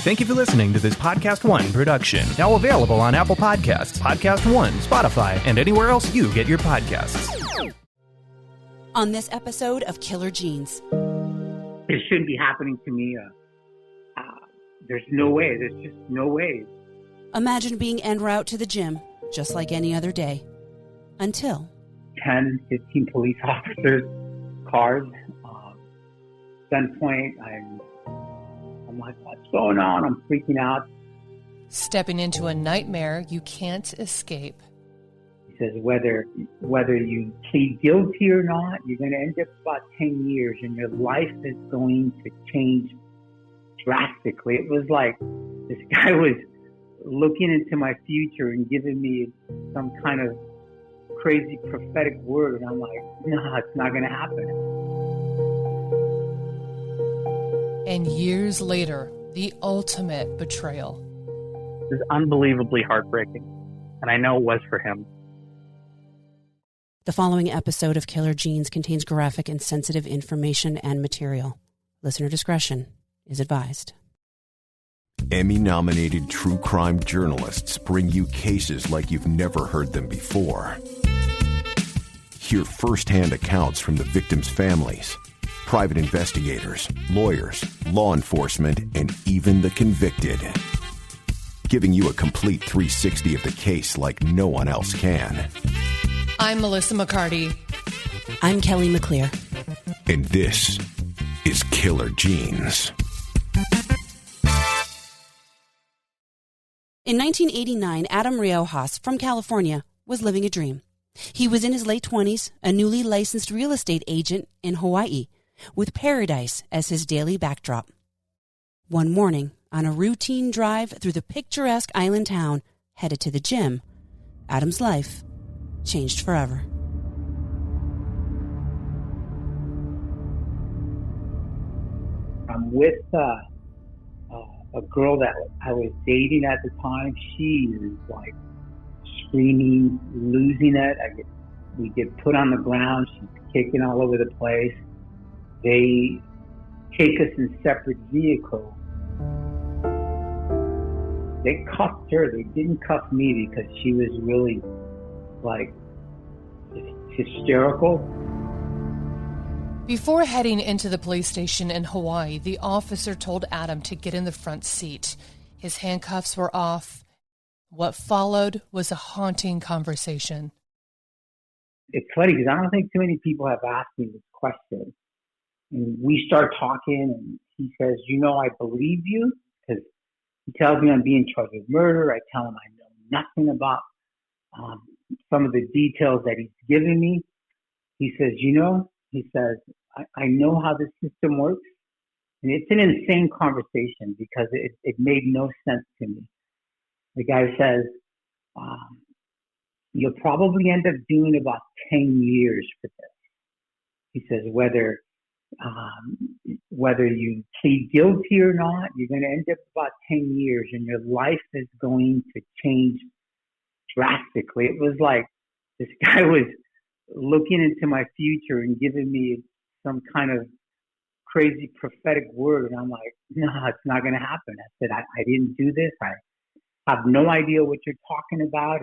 Thank you for listening to this Podcast One production. Now available on Apple Podcasts, Podcast One, Spotify, and anywhere else you get your podcasts. On this episode of Killer Genes. It shouldn't be happening to me. There's no way. There's just no way. Imagine being en route to the gym, just like any other day. Until 10, 15 police officers, cars, gunpoint. I'm like, what's going on? I'm freaking out. Stepping into a nightmare you can't escape. He says, whether you plead guilty or not, you're going to end up about 10 years and your life is going to change drastically. It was like this guy was looking into my future and giving me some kind of crazy prophetic word. And I'm like, no, it's not going to happen. And years later, the ultimate betrayal. It was unbelievably heartbreaking, and I know it was for him. The following episode of Killer Genes contains graphic and sensitive information and material. Listener discretion is advised. Emmy-nominated true crime journalists bring you cases like you've never heard them before. Hear firsthand accounts from the victims' families, private investigators, lawyers, law enforcement, and even the convicted. Giving you a complete 360 of the case like no one else can. I'm Melissa McCarty. I'm Kelly McClear. And this is Killer Genes. In 1989, Adam Riojas from California was living a dream. He was in his late 20s, a newly licensed real estate agent in Hawaii, with paradise as his daily backdrop. One morning, on a routine drive through the picturesque island town, headed to the gym, Adam's life changed forever. I'm with a girl that I was dating at the time. She is like screaming, losing it. We get put on the ground. She's kicking all over the place. They take us in separate vehicles. They cuffed her. They didn't cuff me because she was really like hysterical. Before heading into the police station in Hawaii, the officer told Adam to get in the front seat. His handcuffs were off. What followed was a haunting conversation. It's funny because I don't think too many people have asked me this question. And we start talking, and he says, I believe you, because he tells me I'm being charged with murder. I tell him I know nothing about some of the details that he's giving me. He says, he says, I know how the system works. And it's an insane conversation because it made no sense to me. The guy says, you'll probably end up doing about 10 years for this. He says, whether you plead guilty or not, you're going to end up about 10 years and your life is going to change drastically. It was like this guy was looking into my future and giving me some kind of crazy prophetic word. And I'm like, no, it's not going to happen. I said, I didn't do this. I have no idea what you're talking about.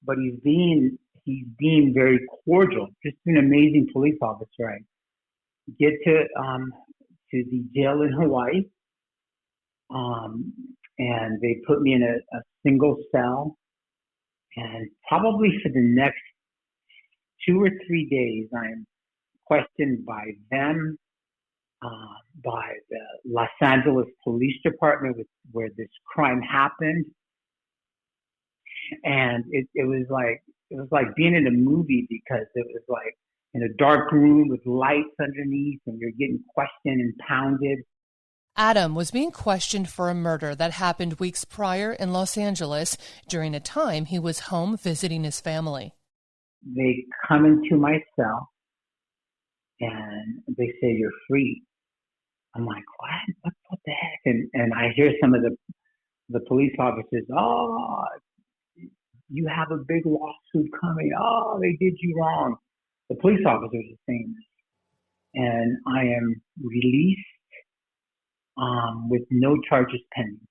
But he's being very cordial, just an amazing police officer. I get to the jail in Hawaii, and they put me in a single cell, and probably for the next 2 or 3 days, I'm questioned by them, by the Los Angeles Police Department where this crime happened, and it was like being in a movie because it was like in a dark room with lights underneath, and you're getting questioned and pounded. Adam was being questioned for a murder that happened weeks prior in Los Angeles during a time he was home visiting his family. They come into my cell and they say, you're free. I'm like, what the heck? And I hear some of the police officers, you have a big lawsuit coming. Oh, they did you wrong. The police officers are saying this. And I am released with no charges pending.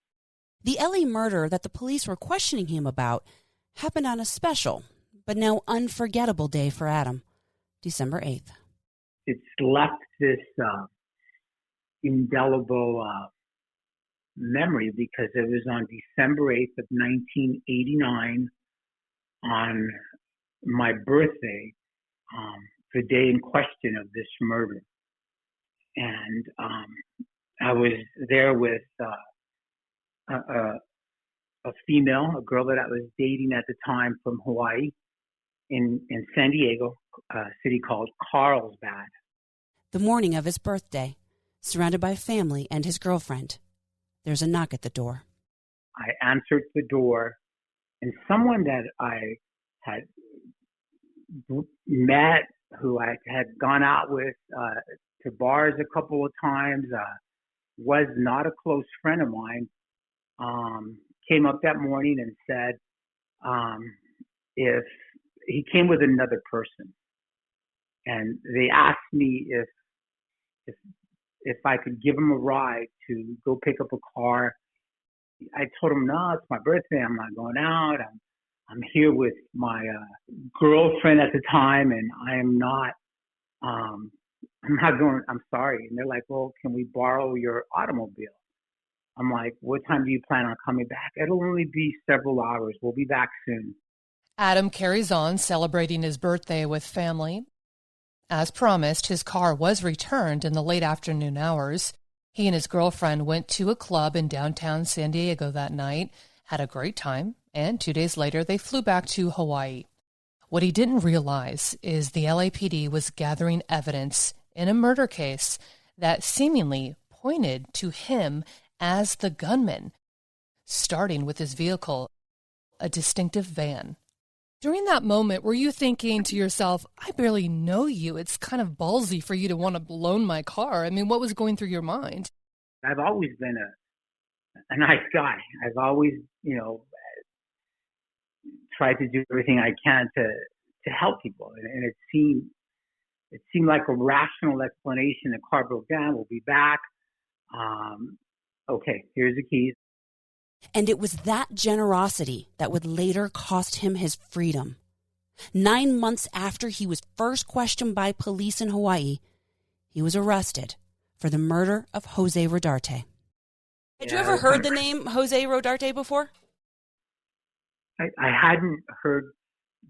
The LA murder that the police were questioning him about happened on a special, but now unforgettable day for Adam, December 8th. It's left this indelible memory because it was on December 8th of 1989, on my birthday, the day in question of this murder. And I was there with a female, a girl that I was dating at the time from Hawaii, in San Diego, a city called Carlsbad. The morning of his birthday, surrounded by family and his girlfriend, there's a knock at the door. I answered the door, and someone that I had met, who I had gone out with to bars a couple of times, was not a close friend of mine, came up that morning and said if he came with another person, and they asked me if I could give him a ride to go pick up a car. I told him, no, it's my birthday. I'm not going out. I'm here with my girlfriend at the time, and I am not. I'm not going. I'm sorry. And they're like, well, can we borrow your automobile? I'm like, what time do you plan on coming back? It'll only be several hours. We'll be back soon. Adam carries on celebrating his birthday with family. As promised, his car was returned in the late afternoon hours. He and his girlfriend went to a club in downtown San Diego that night, had a great time, and 2 days later they flew back to Hawaii. What he didn't realize is the LAPD was gathering evidence in a murder case that seemingly pointed to him as the gunman, starting with his vehicle, a distinctive van. During that moment, were you thinking to yourself, I barely know you. It's kind of ballsy for you to want to loan my car. I mean, what was going through your mind? I've always been a nice guy. I've always, tried to do everything I can to help people. And it seemed like a rational explanation. The car broke down. We'll be back. Okay, here's the keys. And it was that generosity that would later cost him his freedom. 9 months after he was first questioned by police in Hawaii, he was arrested for the murder of Jose Rodarte. Had you ever heard the name Jose Rodarte before? I hadn't heard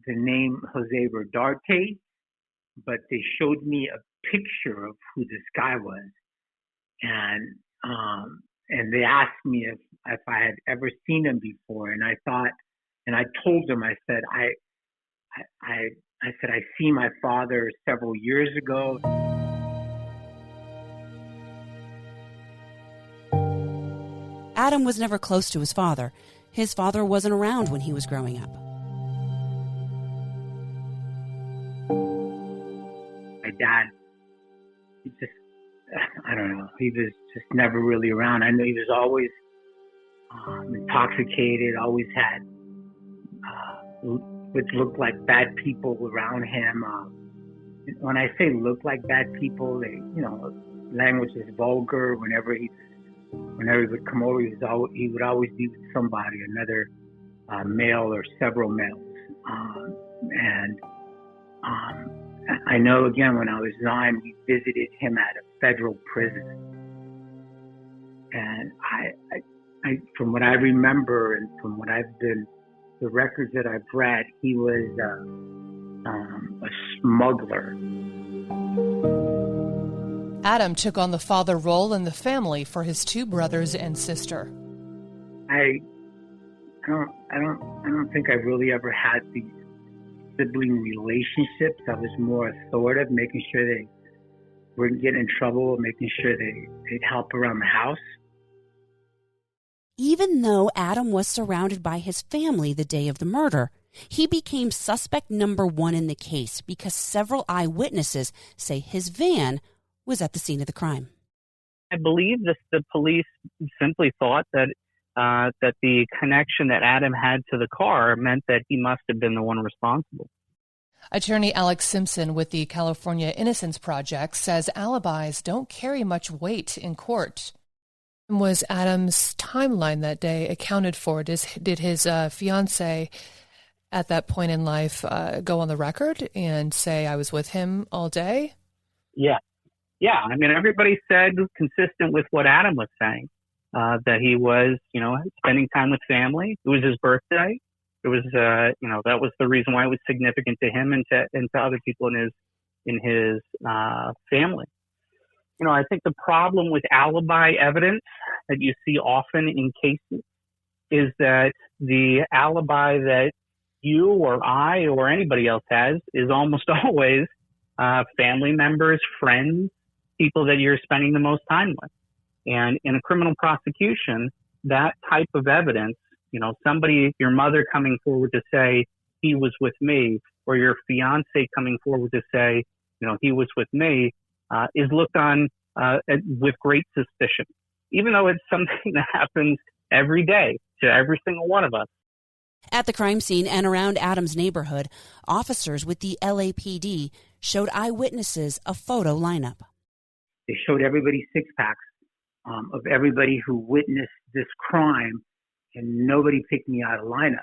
the name Jose Rodarte, but they showed me a picture of who this guy was. And they asked me if I had ever seen him before, and I thought, and I told them, I said, I see my father several years ago. Adam was never close to his father. His father wasn't around when he was growing up. My dad, I don't know, he was just never really around. I know he was always intoxicated, always had what looked like bad people around him. When I say look like bad people, they, language is vulgar. Whenever he would come over, he would always be with somebody, another male or several males. I know, again, when I was 9, we visited him at a federal prison. And I from what I remember and from what the records that I've read, he was a smuggler. Adam took on the father role in the family for his 2 brothers and sister. I don't think I really ever had these sibling relationships. I was more authoritative, making sure they wouldn't get in trouble, making sure they'd help around the house. Even though Adam was surrounded by his family the day of the murder, he became suspect number 1 in the case because several eyewitnesses say his van was at the scene of the crime. I believe the police simply thought that the connection that Adam had to the car meant that he must have been the one responsible. Attorney Alex Simpson with the California Innocence Project says alibis don't carry much weight in court. Was Adam's timeline that day accounted for? Did his fiance at that point in life go on the record and say, I was with him all day? Yeah. I mean, everybody said, consistent with what Adam was saying, that he was, spending time with family. It was his birthday. It was, that was the reason why it was significant to him and to other people in his family. I think the problem with alibi evidence that you see often in cases is that the alibi that you or I or anybody else has is almost always family members, friends, people that you're spending the most time with. And in a criminal prosecution, that type of evidence, your mother coming forward to say he was with me, or your fiance coming forward to say, he was with me, is looked on with great suspicion, even though it's something that happens every day to every single one of us. At the crime scene and around Adam's neighborhood, officers with the LAPD showed eyewitnesses a photo lineup. They showed everybody six-packs of everybody who witnessed this crime, and nobody picked me out of lineups.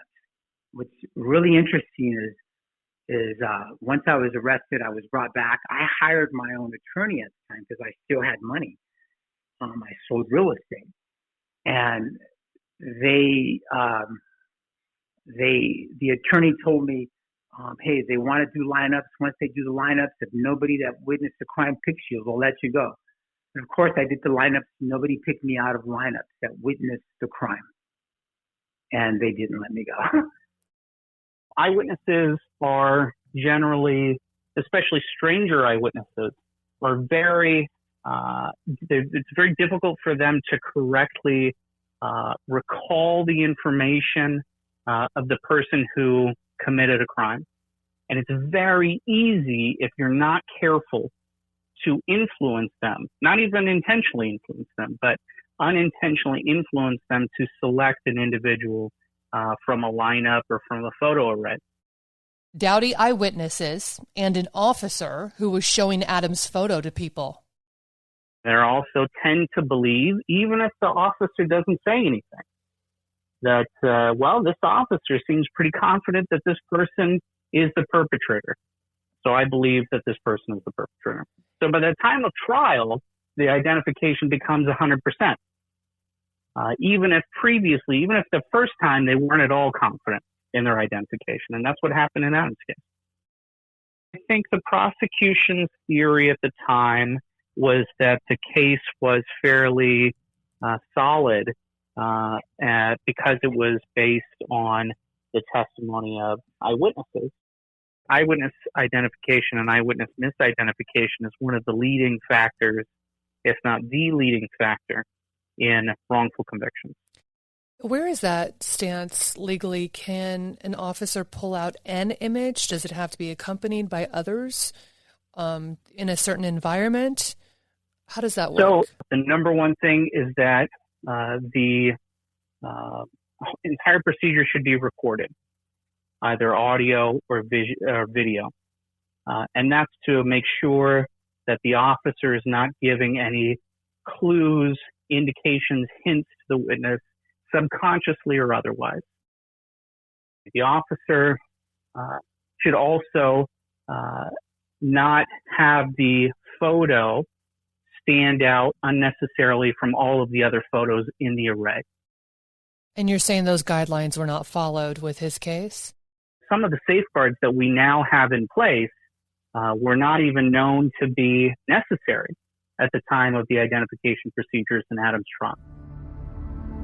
What's really interesting is once I was arrested, I was brought back. I hired my own attorney at the time because I still had money. I sold real estate, and the attorney told me, hey, they want to do lineups. Once they do the lineups, if nobody that witnessed the crime picks you, they'll let you go. And of course, I did the lineups. Nobody picked me out of lineups that witnessed the crime, and they didn't let me go. Eyewitnesses are generally, especially stranger eyewitnesses, are very, it's very difficult for them to correctly recall the information of the person who committed a crime. And it's very easy, if you're not careful, to influence them, not even intentionally influence them, but unintentionally influence them to select an individual from a lineup or from a photo array. Dowdy eyewitnesses and an officer who was showing Adam's photo to people. They also tend to believe, even if the officer doesn't say anything, that, this officer seems pretty confident that this person is the perpetrator. So I believe that this person is the perpetrator. So by the time of trial, the identification becomes 100%. Even if the first time they weren't at all confident in their identification. And that's what happened in Adam's case. I think the prosecution's theory at the time was that the case was fairly solid because it was based on the testimony of eyewitnesses. Eyewitness identification and eyewitness misidentification is one of the leading factors, if not the leading factor, in wrongful convictions. Where is that stance legally? Can an officer pull out an image? Does it have to be accompanied by others in a certain environment? How does that work? So the number one thing is that the entire procedure should be recorded, either audio or video. And that's to make sure that the officer is not giving any clues, indications, hints to the witness, subconsciously or otherwise. The officer should also not have the photo stand out unnecessarily from all of the other photos in the array. And you're saying those guidelines were not followed with his case? Some of the safeguards that we now have in place were not even known to be necessary at the time of the identification procedures in Adam's trial.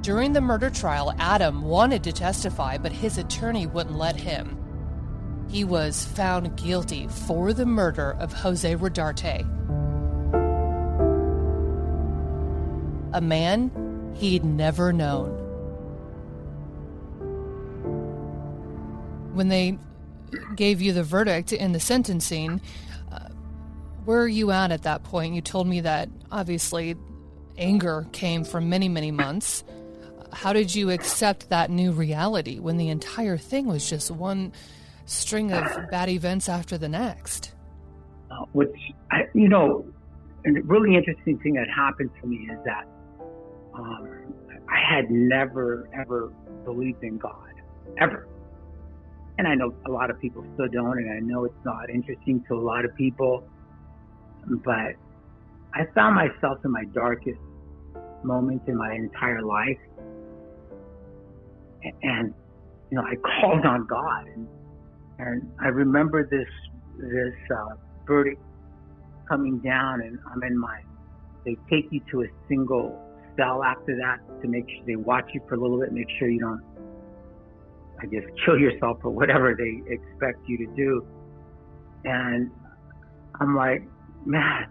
During the murder trial, Adam wanted to testify, but his attorney wouldn't let him. He was found guilty for the murder of Jose Rodarte, a man he'd never known. When they gave you the verdict in the sentencing, where are you at that point? You told me that obviously anger came from many, many months. How did you accept that new reality when the entire thing was just one string of bad events after the next? A really interesting thing that happened to me is that I had never, ever believed in God, ever. And I know a lot of people still don't, and I know it's not interesting to a lot of people, but I found myself in my darkest moments in my entire life. And I called on God, and I remember this verdict coming down, and they take you to a single cell after that to make sure they watch you for a little bit, make sure you don't, I guess, kill yourself or whatever they expect you to do. And I'm like, man,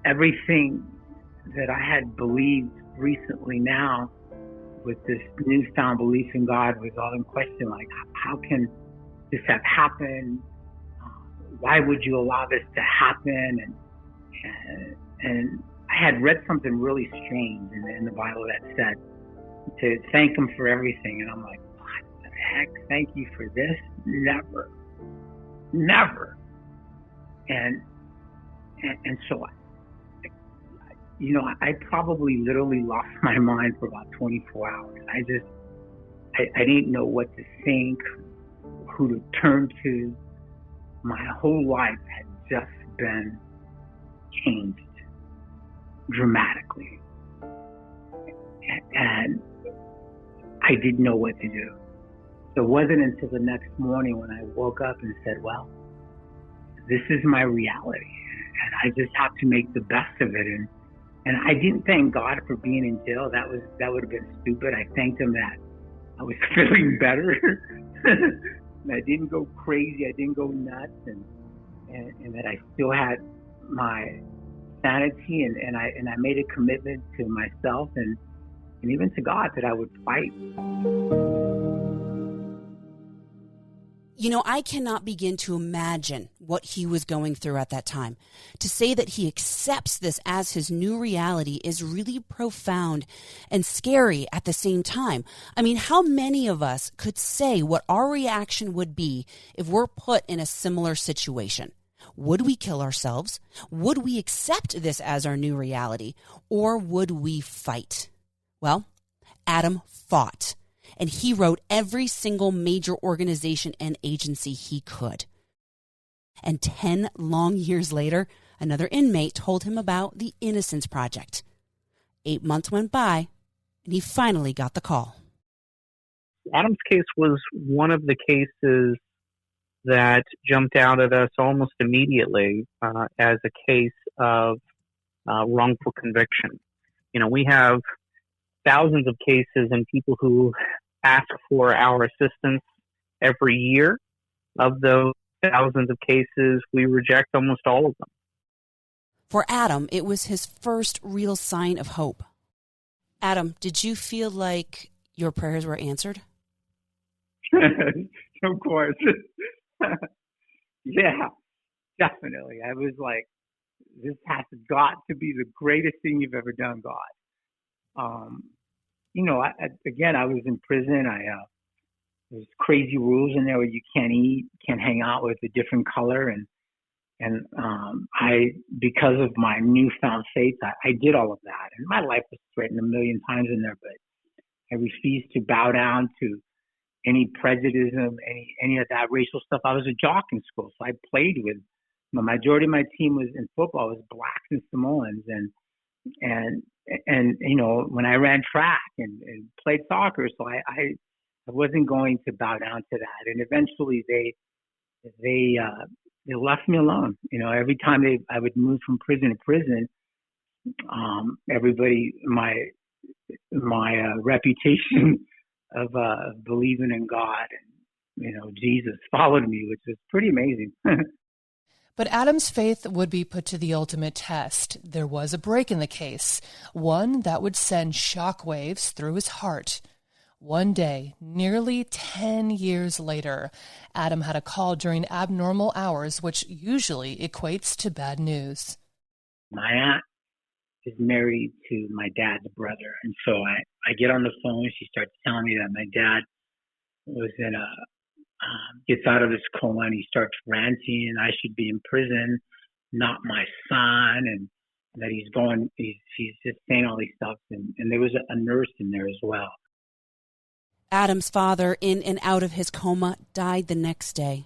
everything that I had believed recently now with this newfound belief in God was all in question. Like, how can this have happened? Why would you allow this to happen? And I had read something really strange in the Bible that said to thank Him for everything. And I'm like, what the heck? Thank you for this? Never. And so I probably literally lost my mind for about 24 hours. I didn't know what to think, who to turn to. My whole life had just been changed dramatically. And I didn't know what to do. So it wasn't until the next morning when I woke up and said, well, this is my reality. And I just have to make the best of it. And I didn't thank God for being in jail. That would have been stupid. I thanked Him that I was feeling better. And I didn't go crazy. I didn't go nuts. And that I still had my sanity. And I made a commitment to myself and even to God that I would fight. I cannot begin to imagine what he was going through at that time. To say that he accepts this as his new reality is really profound and scary at the same time. I mean, how many of us could say what our reaction would be if we're put in a similar situation? Would we kill ourselves? Would we accept this as our new reality? Or would we fight? Well, Adam fought. And he wrote every single major organization and agency he could. And 10 long years later, another inmate told him about the Innocence Project. 8 months went by, and he finally got the call. Adam's case was one of the cases that jumped out at us almost immediately as a case of wrongful conviction. We have thousands of cases and people who ask for our assistance every year. Of those thousands of cases, we reject almost all of them. For Adam, it was his first real sign of hope. Adam, did you feel like your prayers were answered? Of course. Yeah, definitely. I was like, this has got to be the greatest thing you've ever done, God. I was in prison. There's crazy rules in there where you can't eat, can't hang out with a different color, and I, because of my newfound faith, I did all of that, and my life was threatened a million times in there, but I refused to bow down to any prejudice, any of that racial stuff. I was a jock in school, so I played with. The majority of my team was in football. It was blacks and Samoans, and when I ran track and played soccer, so I wasn't going to bow down to that. And eventually they left me alone. Every time I would move from prison to prison, everybody, my reputation of believing in God and Jesus followed me, which was pretty amazing. But Adam's faith would be put to the ultimate test. There was a break in the case, one that would send shockwaves through his heart. One day, nearly 10 years later, Adam had a call during abnormal hours, which usually equates to bad news. My aunt is married to my dad's brother, and so I get on the phone. She starts telling me that my dad was gets out of his coma and he starts ranting, and I should be in prison, not my son. that he's just saying all these stuff. And there was a nurse in there as well. Adam's father, in and out of his coma, died the next day.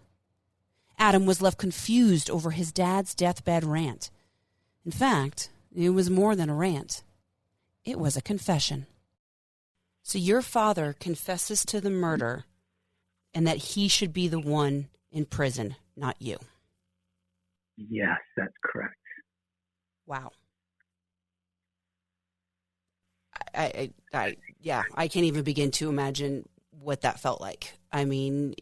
Adam was left confused over his dad's deathbed rant. In fact, it was more than a rant. It was a confession. So your father confesses to the murder and that he should be the one in prison, not you. Yes, that's correct. Wow. I can't even begin to imagine what that felt like. I mean,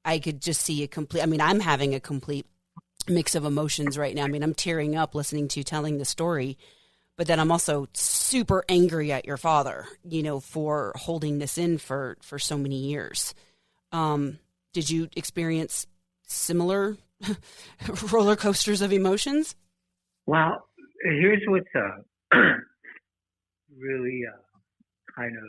I could just see I'm having a complete mix of emotions right now. I mean, I'm tearing up listening to you telling the story, but then I'm also super angry at your father, for holding this in for so many years. Did you experience similar roller coasters of emotions? Well, here's what's really kind of,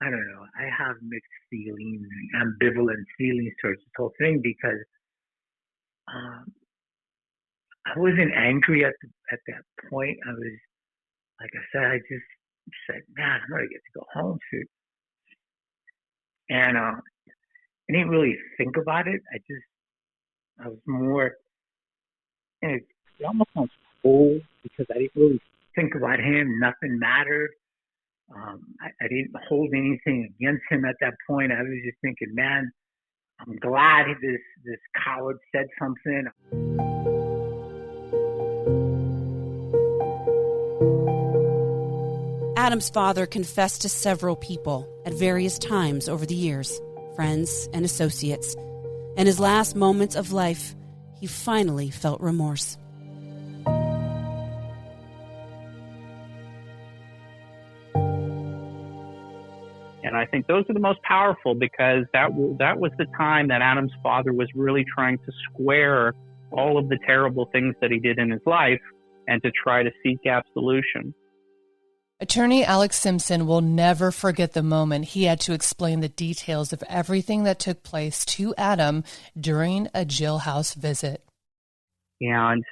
I don't know, I have mixed feelings and ambivalent feelings towards this whole thing because I wasn't angry at that point. I was, like I said, I just said, man, I'm going to get to go home soon. And I didn't really think about it. I was more, and it almost sounds cold because I didn't really think about him. Nothing mattered. I didn't hold anything against him at that point. I was just thinking, man, I'm glad this coward said something. Adam's father confessed to several people at various times over the years, friends and associates. In his last moments of life, he finally felt remorse. And I think those are the most powerful because that was the time that Adam's father was really trying to square all of the terrible things that he did in his life and to try to seek absolution. Attorney Alex Simpson will never forget the moment he had to explain the details of everything that took place to Adam during a jailhouse visit. And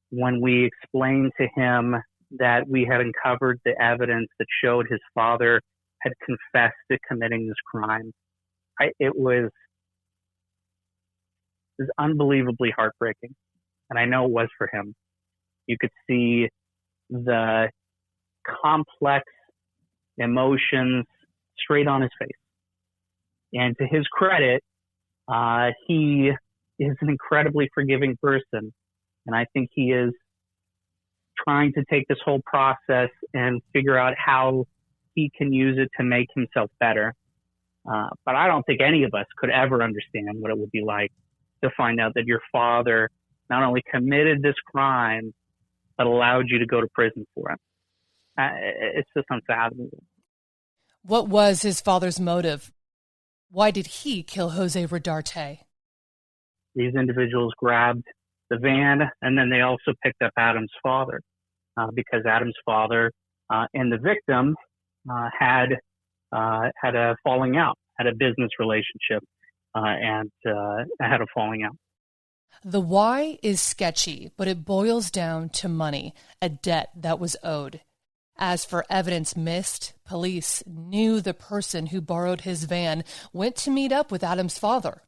when we explained to him that we had uncovered the evidence that showed his father had confessed to committing this crime, it was unbelievably heartbreaking. And I know it was for him. You could see the complex emotions straight on his face. And to his credit, he is an incredibly forgiving person. And I think he is trying to take this whole process and figure out how he can use it to make himself better. But I don't think any of us could ever understand what it would be like to find out that your father not only committed this crime, but allowed you to go to prison for it. It's just unfathomable. What was his father's motive? Why did he kill Jose Rodarte? These individuals grabbed the van, and then they also picked up Adam's father, because Adam's father and the victim had a falling out, had a business relationship, and had a falling out. The why is sketchy, but it boils down to money, a debt that was owed. As for evidence missed, police knew the person who borrowed his van went to meet up with Adam's father.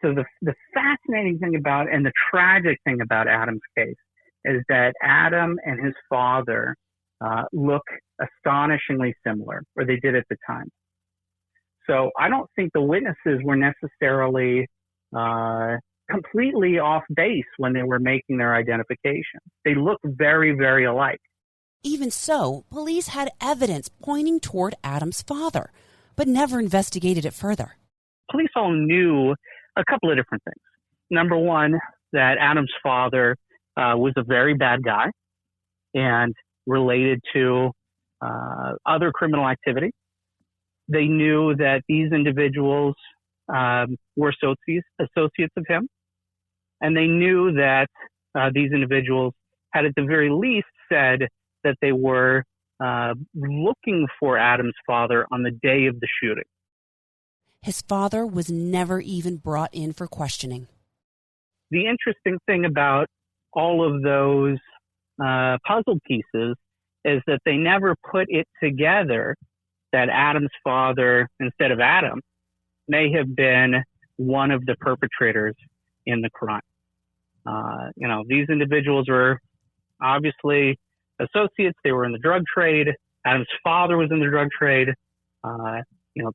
So the fascinating thing about, and the tragic thing about Adam's case is that Adam and his father look astonishingly similar, or they did at the time. So I don't think the witnesses were necessarily completely off base when they were making their identification. They look very, very alike. Even so, police had evidence pointing toward Adam's father, but never investigated it further. Police all knew a couple of different things. Number one, that Adam's father was a very bad guy and related to other criminal activity. They knew that these individuals were associates of him, and they knew that these individuals had at the very least said that they were looking for Adam's father on the day of the shooting. His father was never even brought in for questioning. the interesting thing about all of those puzzle pieces is that they never put it together that Adam's father, instead of Adam, may have been one of the perpetrators in the crime. These individuals were obviously associates. They were in the drug trade. Adam's father was in the drug trade.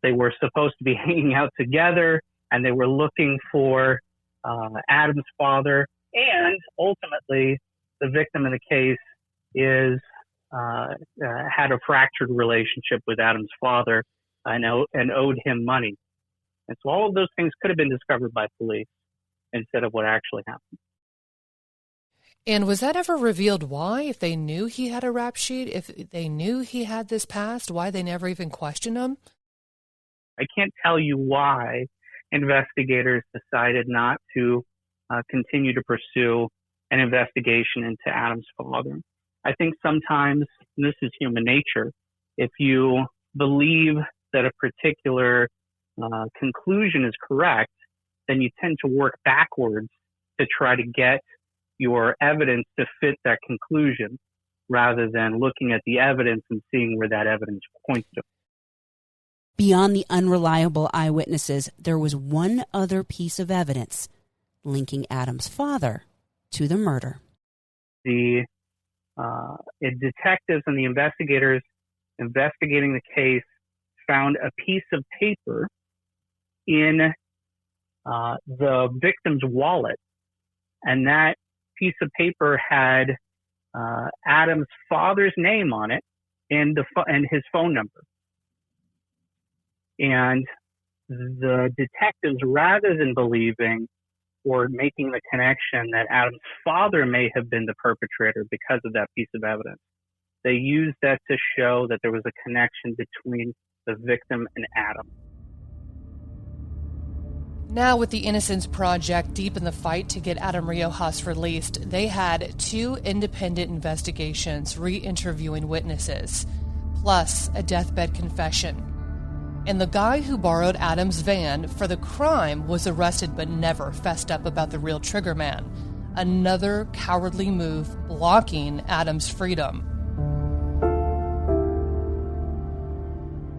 They were supposed to be hanging out together, and they were looking for Adam's father. And ultimately, the victim in the case had a fractured relationship with Adam's father and owed him money. And so all of those things could have been discovered by police instead of what actually happened. And was that ever revealed why? If they knew he had a rap sheet, if they knew he had this past, why they never even questioned him? I can't tell you why investigators decided not to continue to pursue an investigation into Adam's father. I think sometimes, and this is human nature, if you believe that a particular conclusion is correct, then you tend to work backwards to try to get your evidence to fit that conclusion rather than looking at the evidence and seeing where that evidence points to. Beyond the unreliable eyewitnesses, there was one other piece of evidence linking Adam's father to the murder. The detectives and the investigators investigating the case found a piece of paper in the victim's wallet, and that piece of paper had Adam's father's name on it and his phone number. And the detectives, rather than believing or making the connection that Adam's father may have been the perpetrator because of that piece of evidence, they used that to show that there was a connection between the victim and Adam. Now, with the Innocence Project deep in the fight to get Adam Riojas released, they had 2 independent investigations re-interviewing witnesses, plus a deathbed confession. And the guy who borrowed Adam's van for the crime was arrested but never fessed up about the real trigger man. Another cowardly move blocking Adam's freedom.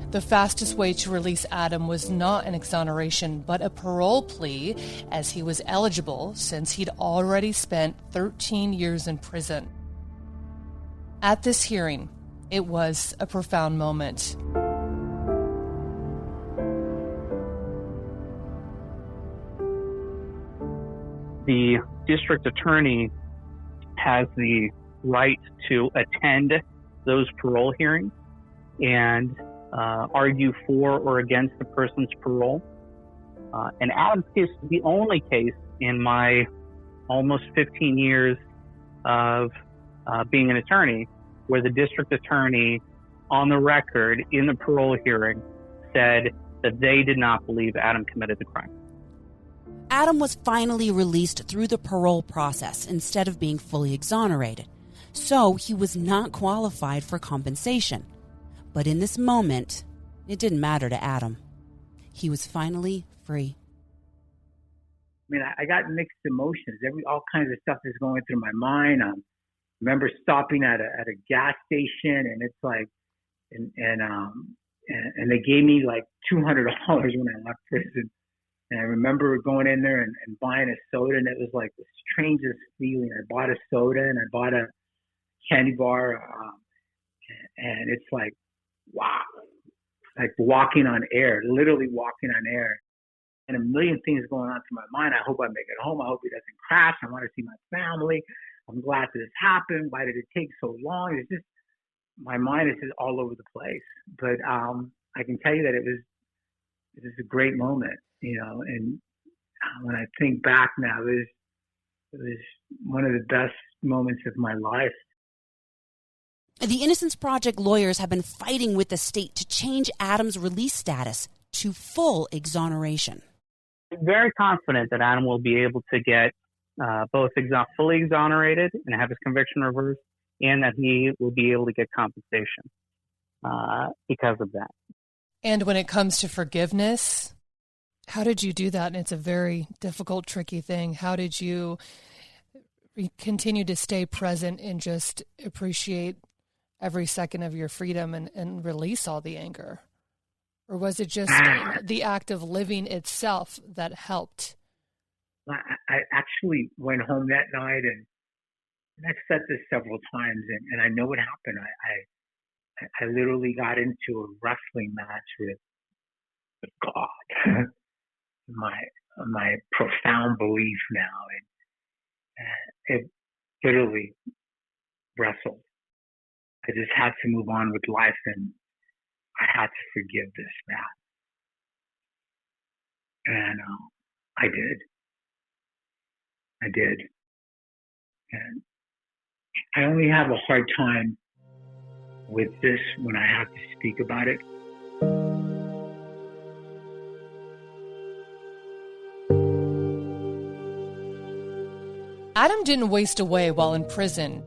The fastest way to release Adam was not an exoneration, but a parole plea, as he was eligible since he'd already spent 13 years in prison. At this hearing, it was a profound moment. The district attorney has the right to attend those parole hearings and argue for or against the person's parole. And Adam's case is the only case in my almost 15 years of being an attorney where the district attorney, on the record in the parole hearing, said that they did not believe Adam committed the crime. Adam was finally released through the parole process instead of being fully exonerated, so he was not qualified for compensation. But in this moment, it didn't matter to Adam. He was finally free. I mean, I got mixed emotions. All kinds of stuff is going through my mind. I remember stopping at a gas station, and it's like, and they gave me like $200 when I left prison. And I remember going in there and buying a soda, and it was like the strangest feeling. I bought a soda and I bought a candy bar, and it's like, wow, like walking on air, literally walking on air. And a million things going on through my mind. I hope I make it home. I hope he doesn't crash. I want to see my family. I'm glad that this happened. Why did it take so long? It's just, my mind is just all over the place. But I can tell you that it was a great moment, and when I think back now, it was one of the best moments of my life. The Innocence Project lawyers have been fighting with the state to change Adam's release status to full exoneration. I'm very confident that Adam will be able to get both fully exonerated and have his conviction reversed, and that he will be able to get compensation because of that. And when it comes to forgiveness? How did you do that? And it's a very difficult, tricky thing. How did you continue to stay present and just appreciate every second of your freedom and release all the anger? Or was it just the act of living itself that helped? I actually went home that night, and I've said this several times, and I know what happened. I literally got into a wrestling match with God, my profound belief now, and it literally wrestled. I just had to move on with life, and I had to forgive this man. And I did. And I only have a hard time with this when I have to speak about it. Adam didn't waste away while in prison.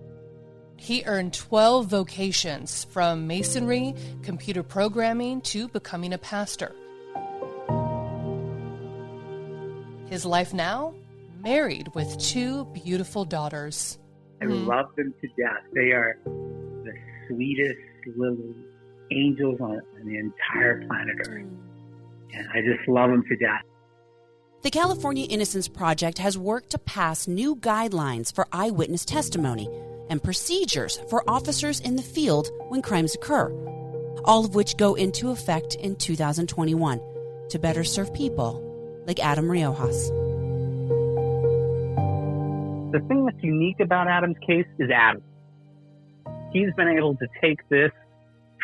He earned 12 vocations, from masonry, computer programming, to becoming a pastor. His life now? Married with 2 beautiful daughters. I love them to death. They are the sweetest little angels on the entire planet Earth. And I just love them to death. The California Innocence Project has worked to pass new guidelines for eyewitness testimony and procedures for officers in the field when crimes occur, all of which go into effect in 2021 to better serve people like Adam Riojas. The thing that's unique about Adam's case is Adam. He's been able to take this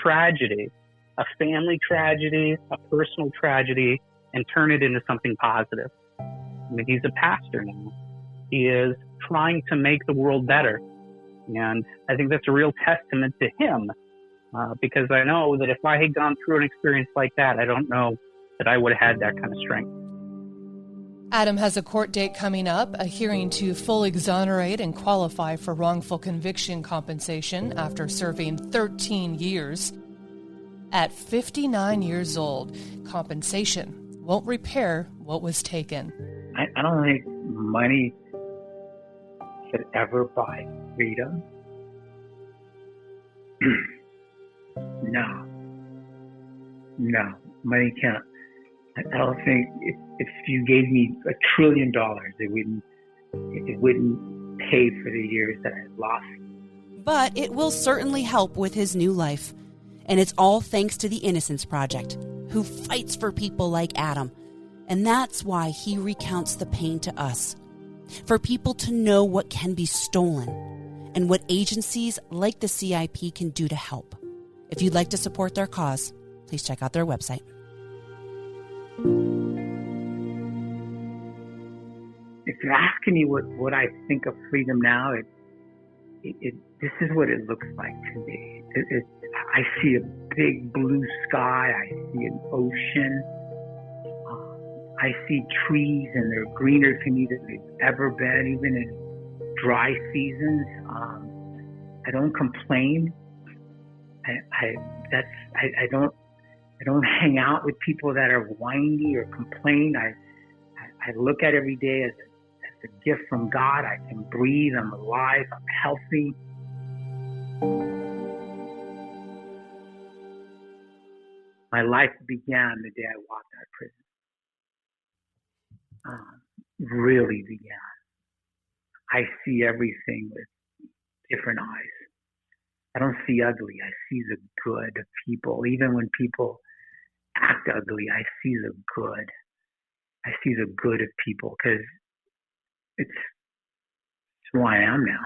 tragedy, a family tragedy, a personal tragedy, and turn it into something positive. I mean, he's a pastor now. He is trying to make the world better. And I think that's a real testament to him, because I know that if I had gone through an experience like that, I don't know that I would have had that kind of strength. Adam has a court date coming up, a hearing to fully exonerate and qualify for wrongful conviction compensation after serving 13 years. At 59 years old, compensation won't repair what was taken. I don't think money could ever buy freedom. No, money can't. I don't think if you gave me $1 trillion, it wouldn't pay for the years that I lost. But it will certainly help with his new life. And it's all thanks to the Innocence Project, who fights for people like Adam. And that's why he recounts the pain to us, for people to know what can be stolen and what agencies like the CIP can do to help. If you'd like to support their cause, please check out their website. If you're asking me what I think of freedom now, this is what it looks like to me. I see a big blue sky. I see an ocean. I see trees, and they're greener to me than they've ever been, even in dry seasons. I don't complain. I don't hang out with people that are whiny or complain. I look at every day as a gift from God. I can breathe. I'm alive. I'm healthy. My life began the day I walked out of prison. Really began. I see everything with different eyes. I don't see ugly. I see the good of people. Even when people act ugly, I see the good. I see the good of people, because it's who I am now.